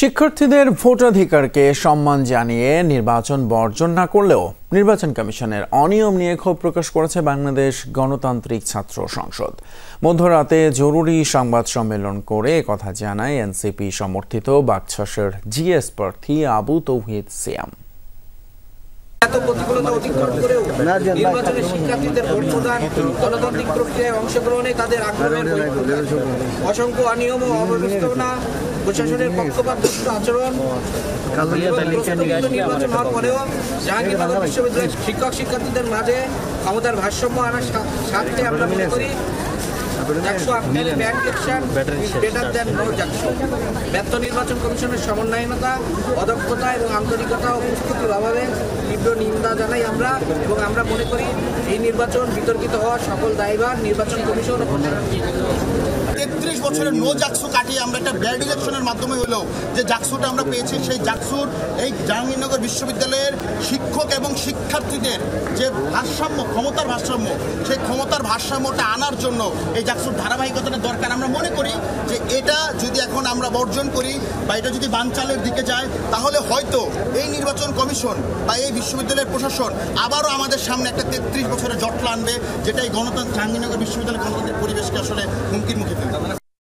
শিক্ষার্থীদের ভোটাধিকারকে সম্মান জানিয়ে নির্বাচন বর্জন না করলেও নির্বাচন কমিশনের অনিয়ম নিয়ে ক্ষোভ প্রকাশ করেছে বাংলাদেশ গণতান্ত্রিক ছাত্র সংসদ। মধ্যরাতে জরুরি সংবাদ সম্মেলন করে কথা জানায় এনসিপি সমর্থিত বাকছাসের জিএস প্রার্থী আবু তৌহিদ সিয়াম। এত প্রতিকূলতা অতিক্রম করেও নির্বাচনে শিক্ষার্থীদের ভোট প্রদান, গণতান্ত্রিক প্রক্রিয়ায় অংশগ্রহণে তাদের আগ্রহের অসংখ্য অনিয়ম ও অব্যবস্থাপনা, প্রশাসনের পক্ষপাতদুষ্ট আচরণ নির্বাচন হওয়ার পরেও জাহাঙ্গীরনগর বিশ্ববিদ্যালয়ের শিক্ষক শিক্ষার্থীদের মাঝে ক্ষমতার ভারসাম্য আনার স্বার্থে আমরা মনে করি ব্যর্থ নির্বাচন কমিশনের সমন্বয়হীনতা, অদক্ষতা এবং আন্তরিকতা ও প্রস্তুতির অভাবে তীব্র নিন্দা জানাই আমরা, এবং আমরা মনে করি এই নির্বাচন বিতর্কিত হওয়া সকল দায়ভার নির্বাচন কমিশন ও 33 বছরের নো জাকসু কাটিয়ে আমরা একটা ব্যাড ইলেকশনের মাধ্যমে হলেও যে জাকসুটা আমরা পেয়েছি, সেই জাকসুর এই জাহাঙ্গীরনগর বিশ্ববিদ্যালয়ের শিক্ষক এবং শিক্ষার্থীদের যে ভারসাম্য, ক্ষমতার ভারসাম্য, সেই ক্ষমতার ভারসাম্যটা আনার জন্য এই জাকসুর ধারাবাহিকতাটা দরকার। আমরা মনে করি যে এটা যদি এখন আমরা বর্জন করি বা এটা যদি বানচালের দিকে যায়, তাহলে হয়তো এই নির্বাচন কমিশন বা এই বিশ্ববিদ্যালয়ের প্রশাসন আবারও আমাদের সামনে একটা 33 বছরের জটলা আনবে, যেটা এই জাহাঙ্গীরনগর বিশ্ববিদ্যালয়ের গণতান্ত্রিক পরিবেশকে আসলে হুমকির মুখে ফেলবে।